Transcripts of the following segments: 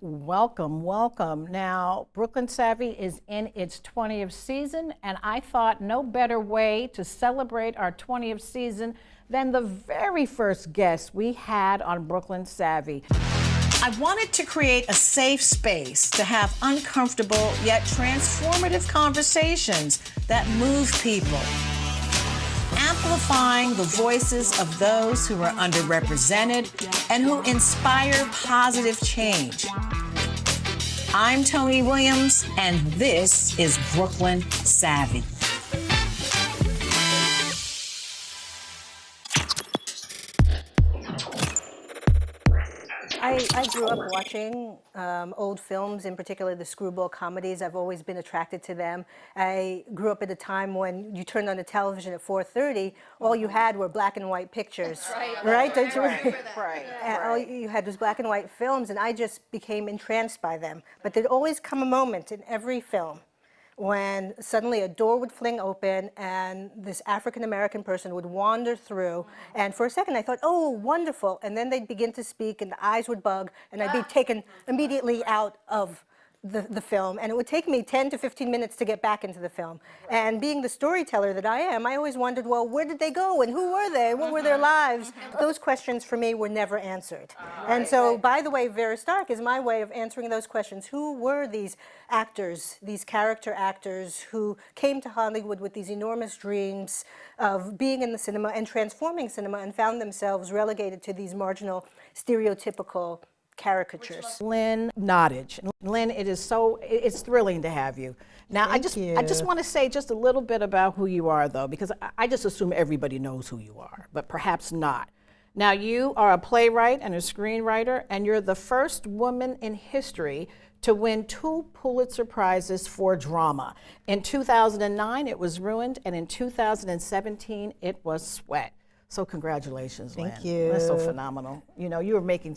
Welcome, welcome. Now, Brooklyn Savvy is in its 20th season, and I thought no better way to celebrate our 20th season than the very first guest we had on Brooklyn Savvy. I wanted to create a safe space to have uncomfortable yet transformative conversations that move people, amplifying the voices of those who are underrepresented and who inspire positive change. I'm Tony Williams, and this is Brooklyn Savvy. I grew up watching old films, in particular the screwball comedies. I've always been attracted to them. I grew up at a time when you turned on the television at 4:30, all you had were black and white pictures. Right? Don't you? Right. All you had was black and white films, and I just became entranced by them. But there'd always come a moment in every film when suddenly a door would fling open and this African-American person would wander through. And for a second I thought, oh, wonderful. And then they'd begin to speak and the eyes would bug and I'd be taken immediately out of the film. And it would take me 10 to 15 minutes to get back into the film. And being the storyteller that I am, I always wondered, well, where did they go and who were they? What were their lives? Those questions for me were never answered. And so, by the way, Vera Stark is my way of answering those questions. Who were these actors, these character actors who came to Hollywood with these enormous dreams of being in the cinema and transforming cinema and found themselves relegated to these marginal, stereotypical caricatures? Lynn Nottage. Lynn, it's thrilling to have you. Now, I just want to say just a little bit about who you are, though, because I just assume everybody knows who you are, but perhaps not. Now, you are a playwright and a screenwriter, and you're the first woman in history to win 2 Pulitzer Prizes for drama. In 2009, it was Ruined, and in 2017, it was Sweat. So congratulations, Lynn. Thank you. That's so phenomenal. You know, you're making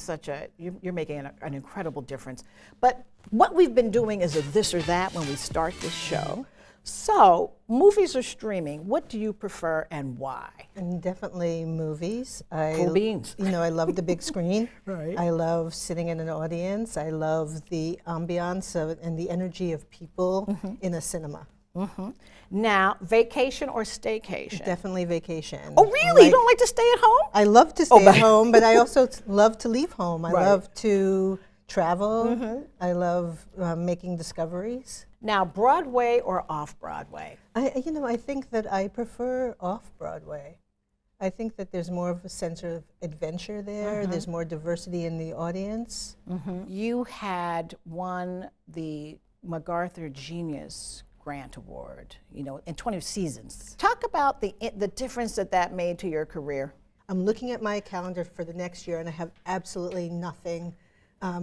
you're making an incredible difference. But what we've been doing is a this or that when we start this show. So, movies or streaming, what do you prefer and why? And definitely movies. Cool beans. You know, I love the big screen. Right. I love sitting in an audience. I love the ambiance and the energy of people in a cinema. Mm-hmm. Now, vacation or staycation? Definitely vacation. Oh, really? You don't like to stay at home? I love to stay at home, but I also love to leave home. I love to travel. I love making discoveries. Now, Broadway or off-Broadway? I think that I prefer off-Broadway. I think that there's more of a sense of adventure there. There's more diversity in the audience. You had won the MacArthur Genius Grant Award, you know, in 20 seasons. Talk about the difference that made to your career. I'm looking at my calendar for the next year and I have absolutely nothing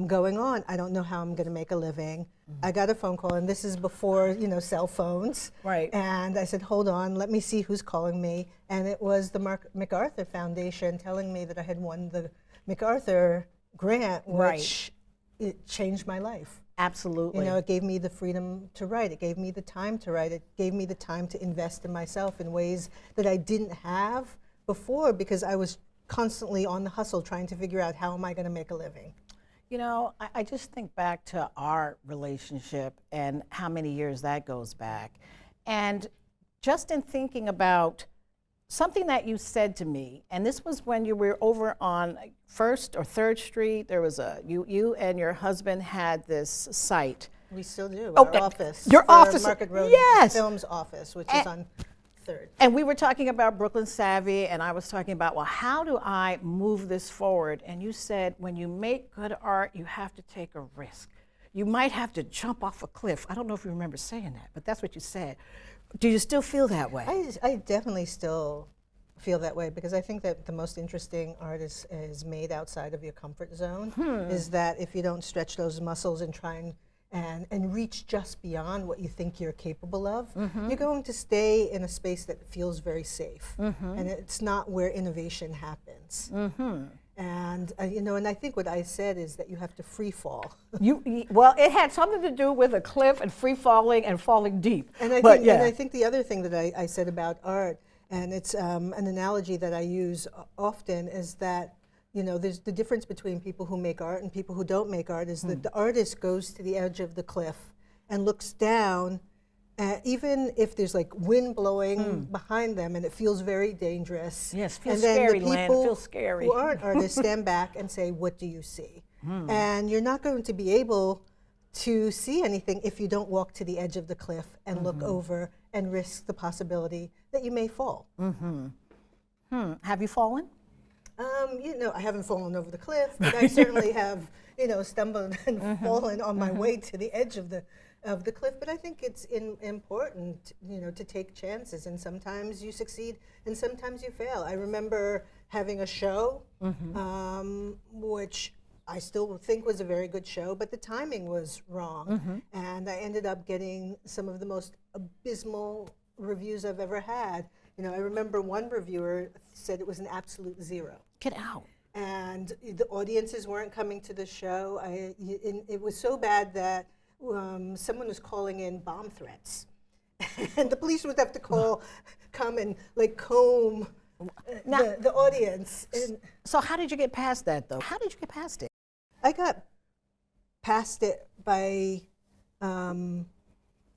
going on. I don't know how I'm going to make a living. I got a phone call, and this is before, cell phones. Right. And I said, hold on, let me see who's calling me. And it was the MacArthur Foundation telling me that I had won the MacArthur grant, which it changed my life. Absolutely. It gave me the freedom to write. It gave me the time to write. It gave me the time to invest in myself in ways that I didn't have before because I was constantly on the hustle trying to figure out how am I going to make a living. You know, I just think back to our relationship and how many years that goes back. And just in thinking about something that you said to me, and this was when you were over on 1st or 3rd Street, there was you and your husband had this site. We still do, our office. Your office. Market Road yes. Films office, which is on 3rd. And we were talking about Brooklyn Savvy, and I was talking about, well, how do I move this forward? And you said, when you make good art, you have to take a risk. You might have to jump off a cliff. I don't know if you remember saying that, but that's what you said. Do you still feel that way? I definitely still feel that way because I think that the most interesting art is made outside of your comfort zone. Is that if you don't stretch those muscles and try and reach just beyond what you think you're capable of, you're going to stay in a space that feels very safe. And it's not where innovation happens. And and I think what I said is that you have to free fall. Well, it had something to do with a cliff and free falling and falling deep. And I think the other thing that I said about art, and it's an analogy that I use often, is that you know, there's the difference between people who make art and people who don't make art is that the artist goes to the edge of the cliff and looks down, even if there's like wind blowing behind them and it feels very dangerous. Yes, feels and then scary, the Lynn. people Feels scary. who aren't artists stand back and say, what do you see? And you're not going to be able to see anything if you don't walk to the edge of the cliff and look over and risk the possibility that you may fall. Have you fallen? You know, I haven't fallen over the cliff, but I certainly have, you know, stumbled and fallen on my way to the edge of the cliff. But I think it's important, you know, to take chances, and sometimes you succeed and sometimes you fail. I remember having a show, which I still think was a very good show, but the timing was wrong. And I ended up getting some of the most abysmal reviews I've ever had. You know, I remember one reviewer said it was an absolute 0. Get out. And the audiences weren't coming to the show. It was so bad that someone was calling in bomb threats. And the police would have to come and like comb the audience. And so how did you get past that, though? How did you get past it? I got past it by,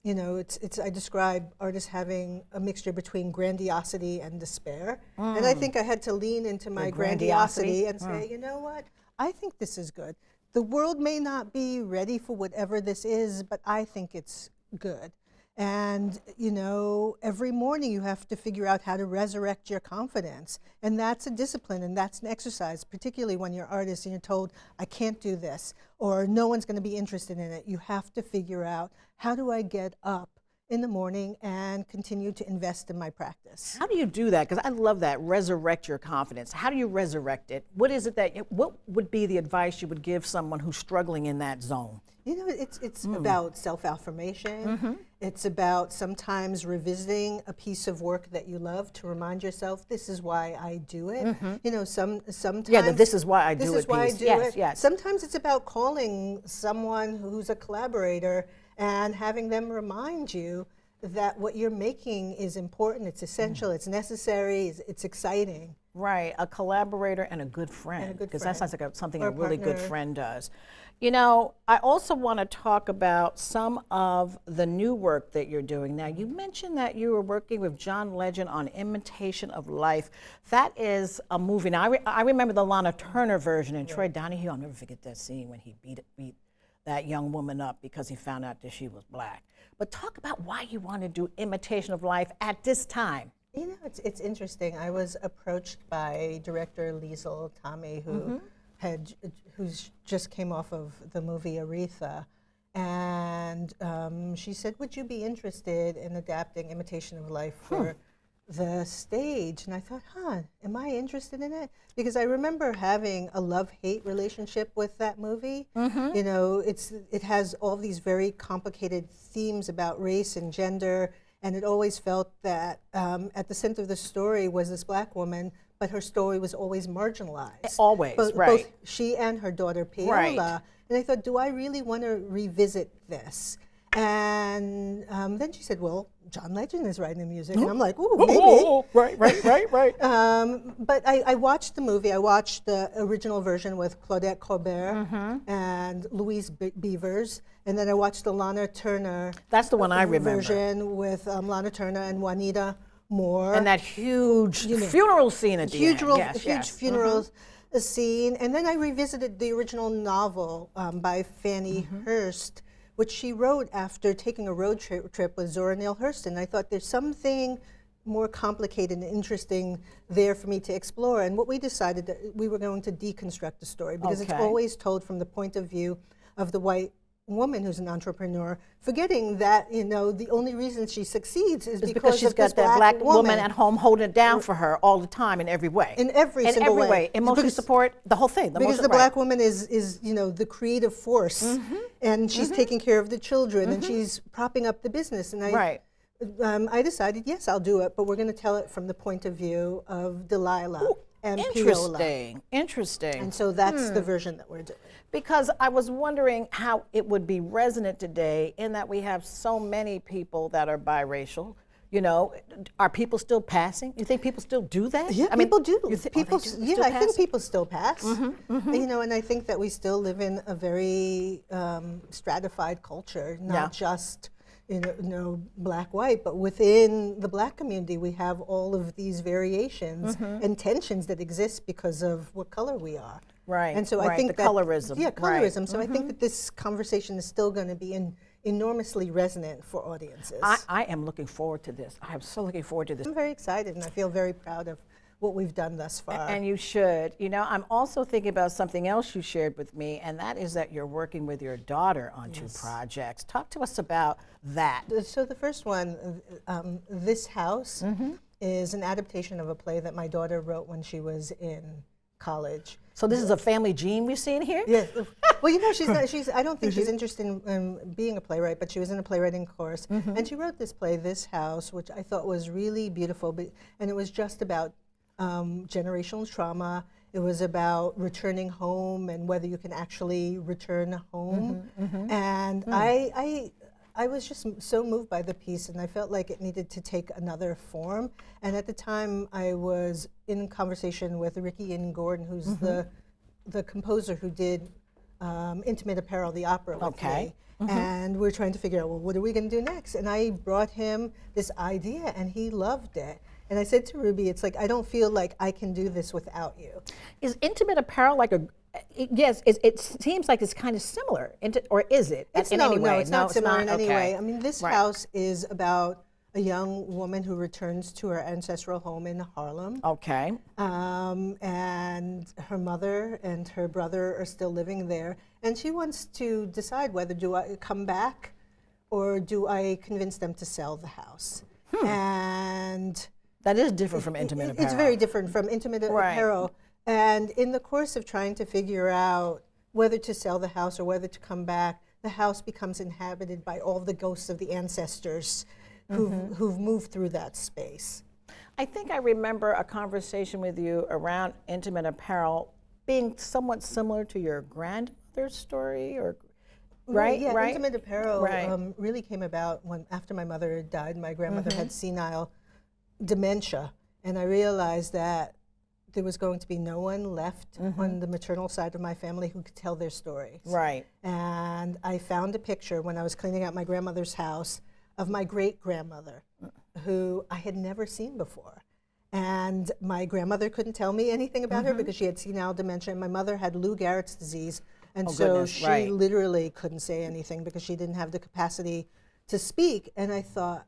you know, I describe artists having a mixture between grandiosity and despair. And I think I had to lean into my grandiosity and say, you know what, I think this is good. The world may not be ready for whatever this is, but I think it's good. And, you know, every morning you have to figure out how to resurrect your confidence. And that's a discipline and that's an exercise, particularly when you're an artist and you're told, I can't do this, or no one's going to be interested in it. You have to figure out, how do I get up in the morning and continue to invest in my practice? How do you do that? Because I love that, resurrect your confidence. How do you resurrect it? What is it what would be the advice you would give someone who's struggling in that zone? You know, it's about self-affirmation. It's about sometimes revisiting a piece of work that you love to remind yourself, this is why I do it. You know, sometimes... Yeah, this is why I do it. This is why I do yes, it. Yes. Sometimes it's about calling someone who's a collaborator and having them remind you that what you're making is important, it's essential, it's necessary, it's exciting. Right, a collaborator and a good friend, because that sounds like something or a really partner. good friend does. You know, I also want to talk about some of the new work that you're doing. Now, you mentioned that you were working with John Legend on Imitation of Life. That is a movie. Now, I remember the Lana Turner version, and Troy Donahue, I'll never forget that scene when he beat that young woman up because he found out that she was black. But talk about why you want to do Imitation of Life at this time. You know, it's interesting. I was approached by director Liesl Tommy, who's just came off of the movie Aretha, and she said, would you be interested in adapting Imitation of Life for the stage? And I thought, am I interested in it? Because I remember having a love-hate relationship with that movie. You know, it has all these very complicated themes about race and gender, and it always felt that at the center of the story was this black woman, but her story was always marginalized. Always, right. Both she and her daughter, Paola. Right. And I thought, do I really want to revisit this? And then she said, well, John Legend is writing the music. And I'm like, ooh, maybe. Right. But I watched the movie. I watched the original version with Claudette Colbert and Louise Beavers. And then I watched the Lana Turner That's the one I remember. version with Lana Turner and Juanita Moore. And that huge funeral scene at the end. Huge funeral scene. And then I revisited the original novel by Fannie Hurst, which she wrote after taking a road trip with Zora Neale Hurston. I thought there's something more complicated and interesting there for me to explore. And what we decided that we were going to deconstruct the story, because it's always told from the point of view of the white woman who's an entrepreneur, forgetting that, you know, the only reason she succeeds is because she's got that black woman at home holding it down for her all the time in every way. In every single way. Emotional support, the whole thing. Because the black woman is, you know, the creative force, and she's taking care of the children, and she's propping up the business. And I decided, yes, I'll do it, but we're going to tell it from the point of view of Delilah. And Interesting. And so that's the version that we're doing. Because I was wondering how it would be resonant today, in that we have so many people that are biracial, You know, are people still passing? You think people still do that? Yeah, I mean, people do. People Yeah, I think people still pass. You know, and I think that we still live in a very stratified culture, not just black, white, but within the black community, we have all of these variations and tensions that exist because of what color we are. Right. And so I think the that, colorism. Yeah, colorism. So I think that this conversation is still going to be enormously resonant for audiences. I am looking forward to this. I am so looking forward to this. I'm very excited, and I feel very proud of what we've done thus far. And you should. You know, I'm also thinking about something else you shared with me, and that is that you're working with your daughter on 2 projects. Talk to us about that. So the first one, This House, is an adaptation of a play that my daughter wrote when she was in college. So this is a family gene we're seeing here? Yes. Well, you know, I don't think she's interested in being a playwright, but she was in a playwriting course. And she wrote this play, This House, which I thought was really beautiful. And it was just about generational trauma. It was about returning home and whether you can actually return home. And I was just so moved by the piece, and I felt like it needed to take another form. And at the time, I was in conversation with Ricky and Gordon, who's the composer who did Intimate Apparel, the opera with me. And we're trying to figure out, well, what are we going to do next? And I brought him this idea, and he loved it. And I said to Ruby, it's like, I don't feel like I can do this without you. Is Intimate Apparel like yes, it seems like it's kind of similar, or is it? No, it's not similar in any way. I mean, This House is about a young woman who returns to her ancestral home in Harlem. Okay. And her mother and her brother are still living there. And she wants to decide whether do I come back or do I convince them to sell the house. And that is different from Intimate Apparel. It's very different from Intimate Apparel. And in the course of trying to figure out whether to sell the house or whether to come back, the house becomes inhabited by all the ghosts of the ancestors who've moved through that space. I think I remember a conversation with you around Intimate Apparel being somewhat similar to your grandmother's story, or right? Yeah, right? Intimate Apparel really came about after my mother had died. My grandmother had senile dementia, and I realized that there was going to be no one left on the maternal side of my family who could tell their stories. Right. And I found a picture when I was cleaning out my grandmother's house of my great-grandmother, who I had never seen before. And my grandmother couldn't tell me anything about her because she had senile dementia, and my mother had Lou Gehrig's disease, and she literally couldn't say anything because she didn't have the capacity to speak. And I thought,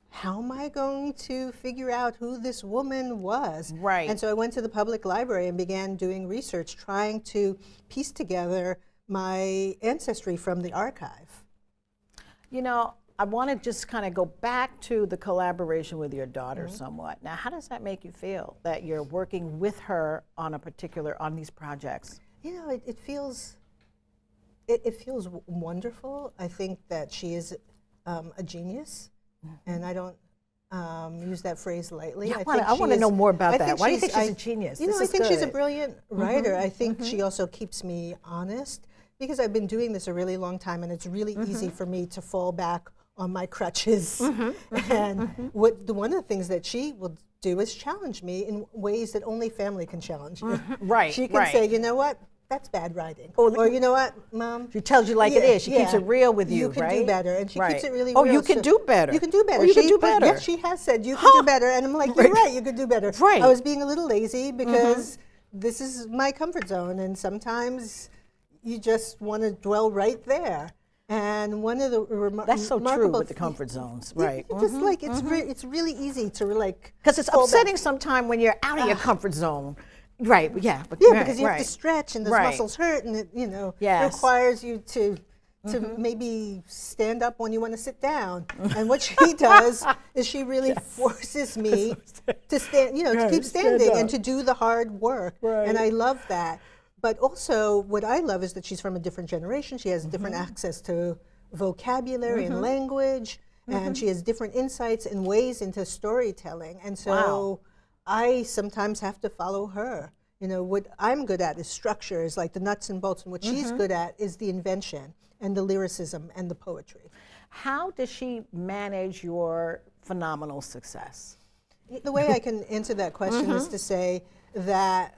how am I going to figure out who this woman was? Right. And so I went to the public library and began doing research, trying to piece together my ancestry from the archive. You know, I want to just kind of go back to the collaboration with your daughter somewhat. Now, how does that make you feel that you're working with her on on these projects? You know, it feels feels wonderful. I think that she is a genius. And I don't use that phrase lightly. Yeah, I want to know more about that. Why do you think she's a genius? You know, I think she's a brilliant writer. I think she also keeps me honest because I've been doing this a really long time, and it's really easy for me to fall back on my crutches. And one of the things that she will do is challenge me in ways that only family can challenge you. Right. She can say, you know what? That's bad writing. Or you know what, Mom? She tells you like it is. She keeps it real with you, right? You can do better. And she keeps it really real. Oh, you can do better. You can do better. Oh, you can do better. Yes, she has said, you can do better. And I'm like, you're right, you could do better. Right. I was being a little lazy because this is my comfort zone. And sometimes you just want to dwell right there. And one of the that's so true with the comfort zones, right? Just like it's really easy to like because it's upsetting sometimes when you're out of your comfort zone. Right, because you have to stretch and those muscles hurt, and it requires you to maybe stand up when you want to sit down. And what she does is she really forces me to stand, to keep standing and to do the hard work. Right. And I love that. But also what I love is that she's from a different generation. She has different access to vocabulary and language, and she has different insights and ways into storytelling. And so I sometimes have to follow her. You know, what I'm good at is structures, like the nuts and bolts, and what she's good at is the invention and the lyricism and the poetry. How does she manage your phenomenal success? The way I can answer that question is to say that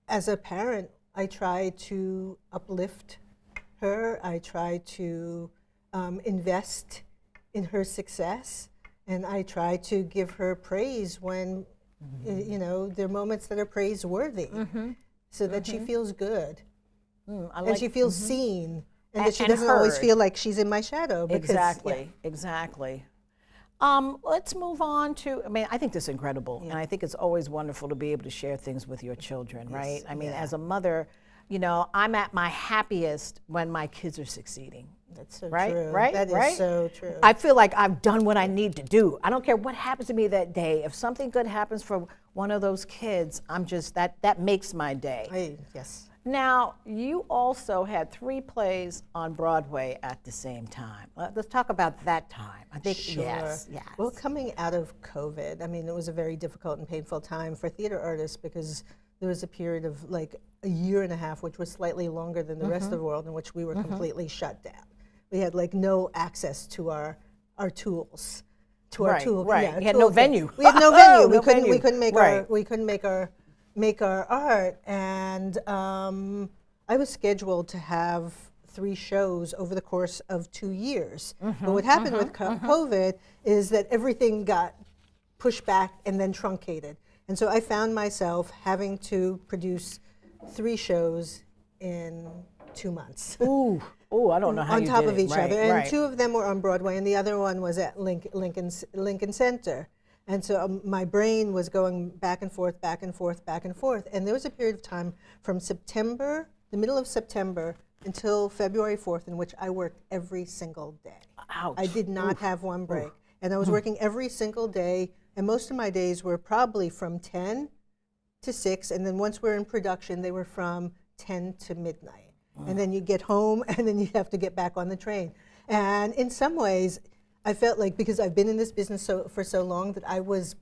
as a parent, I try to uplift her. I try to invest in her success, and I try to give her praise when, there are moments that are praiseworthy, so that she feels good, and she feels seen, and that she doesn't always feel like she's in my shadow. Because, Exactly. Let's move on to, I think this is incredible, and I think it's always wonderful to be able to share things with your children, right? As a mother, I'm at my happiest when my kids are succeeding. That's so right? true. Right? That is so true. I feel like I've done what I need to do. I don't care what happens to me that day. If something good happens for one of those kids, I'm just, that makes my day. Yes. Now, you also had 3 plays on Broadway at the same time. Let's talk about that time. I think, Sure. Yes. Well, coming out of COVID, it was a very difficult and painful time for theater artists because there was a period of like a year and a half, which was slightly longer than the rest of the world, in which we were completely shut down. We had like no access to our tools, our tool. Right. Yeah, You had no venue. We had no venue. No venue. We couldn't make Right. make our art, and I was scheduled to have 3 shows over the course of 2 years. But what happened with COVID is that everything got pushed back and then truncated. And so I found myself having to produce 3 shows in 2 months. Ooh, I don't know how on you top did of it. each Right, other. And right. 2 of them were on Broadway, and the other one was at Lincoln Center. And so my brain was going back and forth. And there was a period of time from September, the middle of September, until February 4th, in which I worked every single day. Ouch. I did not have one break. And I was working every single day, and most of my days were probably from 10 to 6, and then once we're in production, they were from 10 to midnight. And then you get home, and then you have to get back on the train. And in some ways, I felt like, because I've been in this business for so long, that I was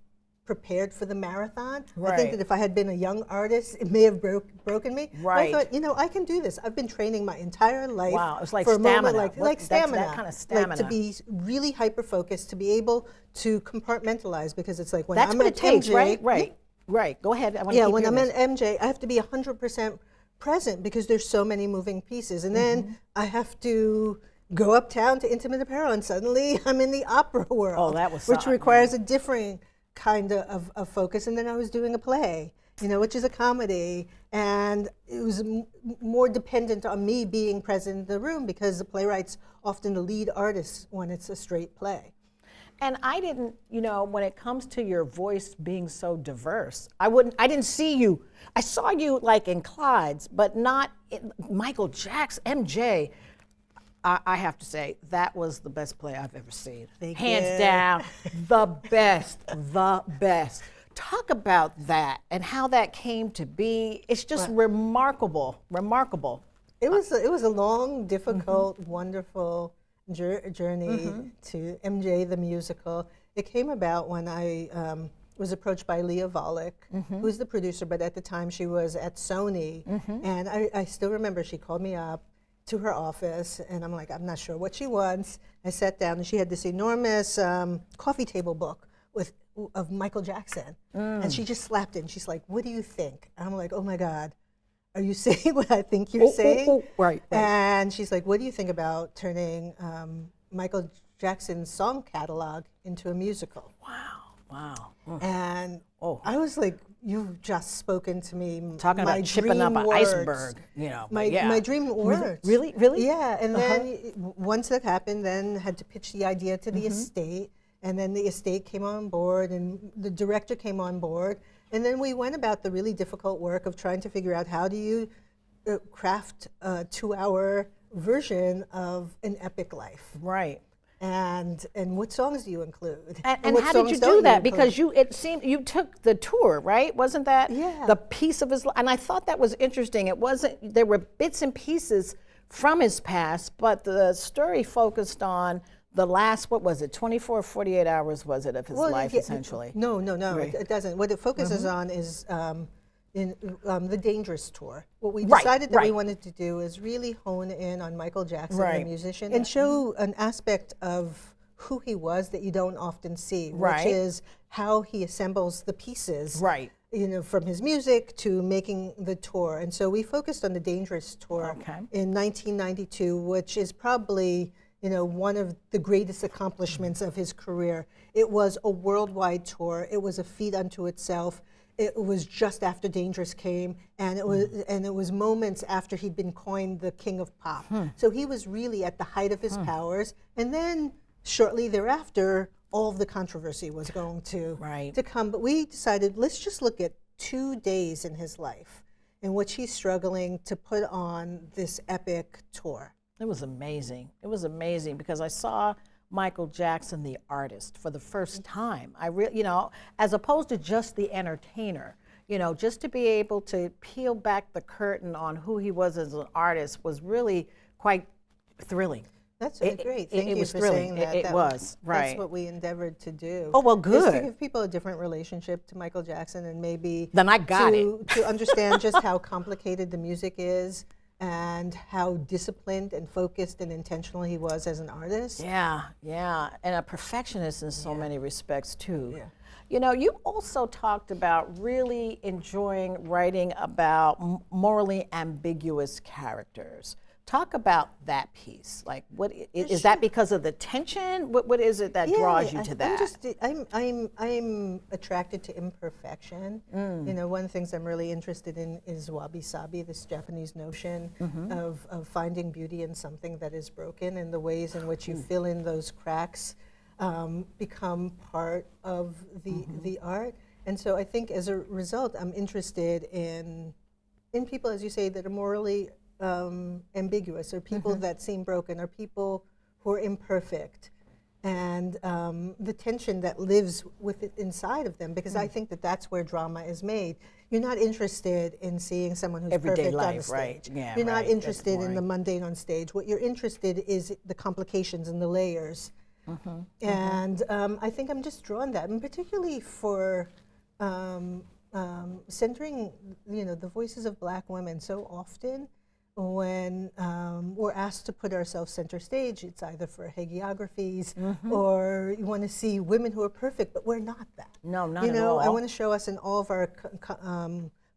prepared for the marathon. I think that if I had been a young artist, it may have broken me. Right. But I thought, I can do this. I've been training my entire life. Wow, it's like for a stamina. moment, like stamina. That kind of stamina. Like to be really hyper-focused, to be able to compartmentalize, because it's like when That's I'm what at it takes, MJ, right. Go ahead. I want to keep when I'm hearing at MJ, I have to be 100% present because there's so many moving pieces. And then I have to go uptown to Intimate Apparel, and suddenly I'm in the opera world. Oh, that was which something. requires a different kind of focus. And then I was doing a play, which is a comedy, and it was more dependent on me being present in the room, because the playwright's often the lead artist when it's a straight play. And I didn't, when it comes to your voice being so diverse, I didn't see you. I saw you like in Clyde's, but not in Michael Jackson, MJ. I have to say, that was the best play I've ever seen. Hands down, the best. Talk about that and how that came to be. It's just remarkable. It was a long, difficult, wonderful journey to MJ the musical. It came about when I was approached by Leah Volek, who's the producer, but at the time she was at Sony. And I still remember she called me up to her office, and I'm like, I'm not sure what she wants. I sat down, and she had this enormous coffee table book of Michael Jackson. And she just slapped it, and she's like, what do you think? And I'm like, oh my God. Are you saying what I think you're saying? Right. And she's like, what do you think about turning Michael Jackson's song catalog into a musical? Wow. And I was like, you've just spoken to me. Talking my about chipping up an words. iceberg, My dream words. Really? Yeah, and then once that happened, then had to pitch the idea to the estate, and then the estate came on board, and the director came on board. And then we went about the really difficult work of trying to figure out how do you craft a 2-hour version of an epic life. Right. And what songs do you include? And how did you do that? Because it seemed you took the tour, right? Wasn't that the piece of his life? And I thought that was interesting. It wasn't, there were bits and pieces from his past, but the story focused on the last, 24 or 48 hours was it of his life, essentially? No, it doesn't. What it focuses on is in the Dangerous Tour. What we decided that we wanted to do is really hone in on Michael Jackson, the musician, and show an aspect of who he was that you don't often see, Right. which is how he assembles the pieces. Right. You know, from his music to making the tour. And so we focused on the Dangerous tour Okay. in 1992, which is probably, you know, one of the greatest accomplishments of his career. It was a worldwide tour. It was a feat unto itself. It was just after Dangerous came, and it was moments after he'd been coined the King of Pop. So he was really at the height of his powers. And then shortly thereafter, all of the controversy was going to come. But we decided, let's just look at 2 days in his life in which he's struggling to put on this epic tour. It was amazing. It was amazing because I saw Michael Jackson, the artist, for the first time. You know, as opposed to just the entertainer, you know, just to be able to peel back the curtain on who he was as an artist was really quite thrilling. That's really great. Thank you was for thrilling. saying that. It was, right. That's what we endeavored to do. Oh, well, Is good. to give people a different relationship to Michael Jackson, and maybe Then I got to understand just how complicated the music is and how disciplined and focused and intentional he was as an artist. Yeah, yeah, and a perfectionist in so many respects too. Yeah. You know, you also talked about really enjoying writing about morally ambiguous characters. Talk about that piece. Like, what is that because of the tension? What is it that draws you to that? I'm attracted to imperfection. You know, one of the things I'm really interested in is wabi-sabi, this Japanese notion of finding beauty in something that is broken, and the ways in which you fill in those cracks become part of the art. And so I think as a result, I'm interested in people, as you say, that are morally ambiguous, or people that seem broken, or people who are imperfect, and the tension that lives inside of them, because I think that that's where drama is made. You're not interested in seeing someone who's Everyday perfect on the life, stage. right. Yeah, You're not right. interested That's in the mundane on stage. What you're interested is the complications and the layers. And I think I'm just drawn to that, and particularly for centering, you know, the voices of Black women. So often when we're asked to put ourselves center stage, it's either for hagiographies or you want to see women who are perfect, but we're not that. No, not you at know, all. I want to show us in all of our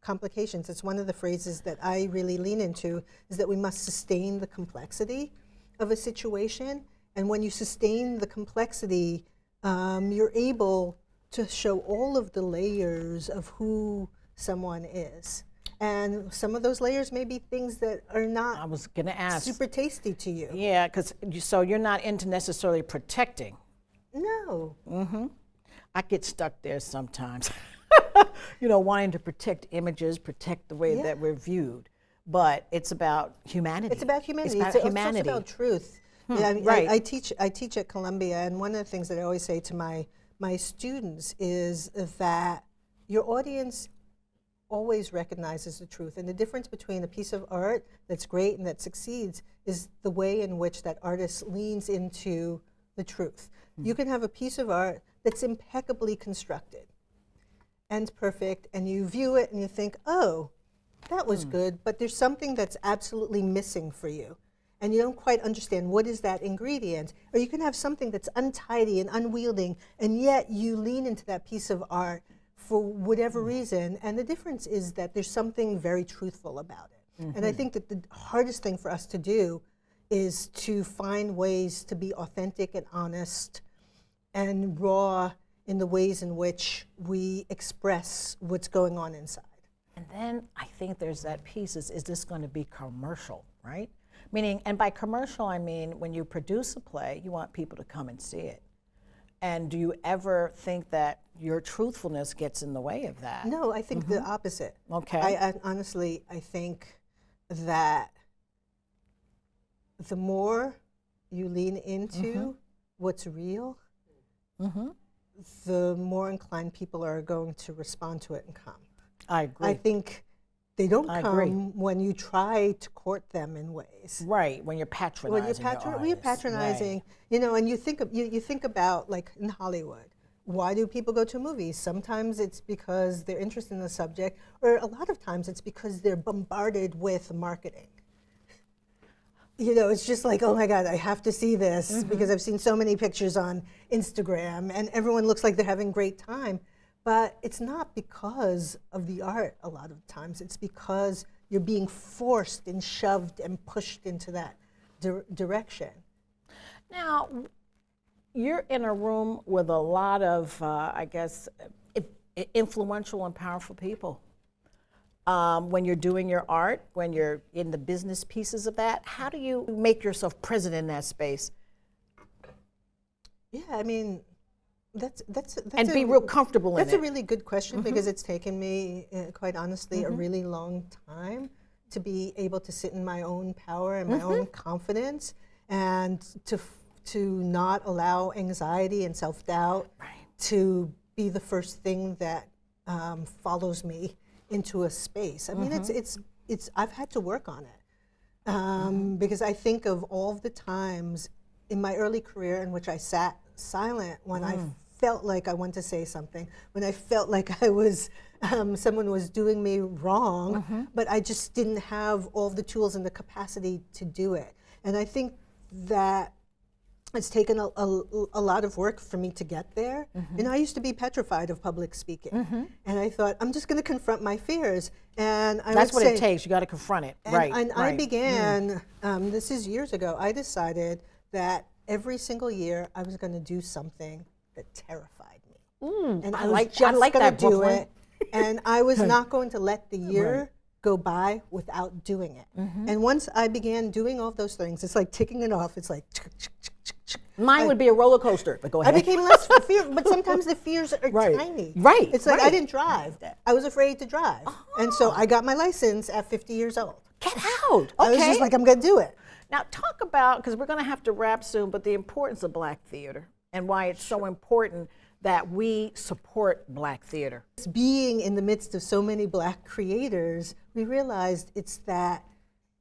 complications. It's one of the phrases that I really lean into, is that we must sustain the complexity of a situation. And when you sustain the complexity, you're able to show all of the layers of who someone is. And some of those layers may be things that are I not was going to ask. super tasty to you. Yeah, because so you're not into necessarily protecting. No. I get stuck there sometimes. You know, wanting to protect images, protect the way that we're viewed. But it's about humanity. It's about humanity. It's about humanity. It's about truth. Yeah, I mean, right. I teach at Columbia, and one of the things that I always say to my students is that your audience always recognizes the truth. And the difference between a piece of art that's great and that succeeds is the way in which that artist leans into the truth. You can have a piece of art that's impeccably constructed and perfect, and you view it and you think, oh, that was good, but there's something that's absolutely missing for you. And you don't quite understand what is that ingredient. Or you can have something that's untidy and unwielding, and yet you lean into that piece of art for whatever reason. And the difference is that there's something very truthful about it. And I think that the hardest thing for us to do is to find ways to be authentic and honest and raw in the ways in which we express what's going on inside. And then I think there's that piece, is this going to be commercial, right? Meaning, and by commercial, I mean when you produce a play, you want people to come and see it. And do you ever think that your truthfulness gets in the way of that? No, I think the opposite. Okay. I honestly, I think that the more you lean into what's real, the more inclined people are going to respond to it and come. I agree. I think they don't I come agree. when you try to court them in ways. Right, when you're patronizing When your you're artist. patronizing, Right. you know, and you think about, like, in Hollywood, why do people go to movies? Sometimes it's because they're interested in the subject, or a lot of times it's because they're bombarded with marketing. you know, it's just like, oh my God, I have to see this because I've seen so many pictures on Instagram and everyone looks like they're having a great time. But it's not because of the art a lot of times. It's because you're being forced and shoved and pushed into that direction. Now, you're in a room with a lot of, I guess, influential and powerful people. When you're doing your art, when you're in the business pieces of that, how do you make yourself present in that space? Yeah, I mean, that's and be real comfortable in it. That's a really good question because it's taken me, quite honestly, a really long time to be able to sit in my own power and my own confidence, and to not allow anxiety and self-doubt to be the first thing that follows me into a space. I mean, it's I've had to work on it because I think of all the times in my early career in which I sat silent when I felt like I wanted to say something, when I felt like I was someone was doing me wrong, but I just didn't have all the tools and the capacity to do it. And I think that it's taken a lot of work for me to get there. And I used to be petrified of public speaking. And I thought, I'm just going to confront my fears. And that's what it takes. You got to confront it. And I began, this is years ago, I decided that every single year I was going to do something that terrified me. And I was just going to do it. And I was not going to let the year go by without doing it. And once I began doing all those things, it's like ticking it off. It's like, mine would be a roller coaster, but go ahead. I became less fear, but sometimes the fears are tiny. It's like I didn't drive. I was afraid to drive. And so I got my license at 50 years old. Get out. Okay. I was just like, I'm going to do it. Now talk about, because we're going to have to wrap soon, but the importance of Black theater and why it's so important that we support Black theater. Being in the midst of so many Black creators, we realized it's that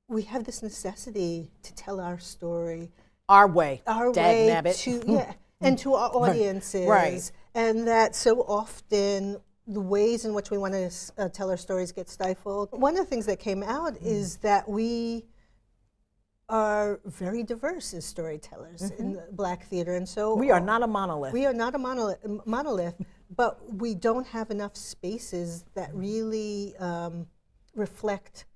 we have this necessity to tell our story. Our way to, and to our audiences. And that so often the ways in which we want to tell our stories get stifled. One of the things that came out is that we are very diverse as storytellers in the Black theater, and so we are not a monolith. We are not a monolith, but we don't have enough spaces that really reflect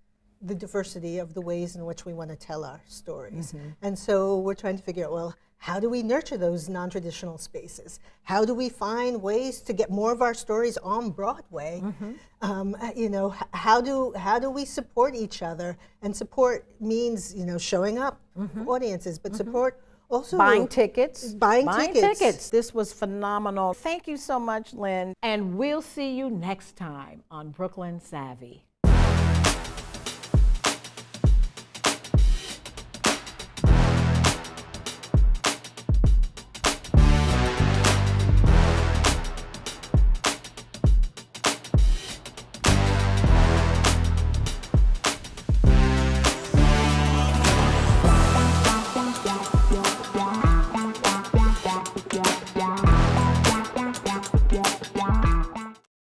the diversity of the ways in which we want to tell our stories. And so we're trying to figure out, well, how do we nurture those non-traditional spaces? How do we find ways to get more of our stories on Broadway? You know, how do we support each other? And support means, you know, showing up for audiences, but support also buying tickets. Buying tickets. This was phenomenal. Thank you so much, Lynn. And we'll see you next time on Brooklyn Savvy.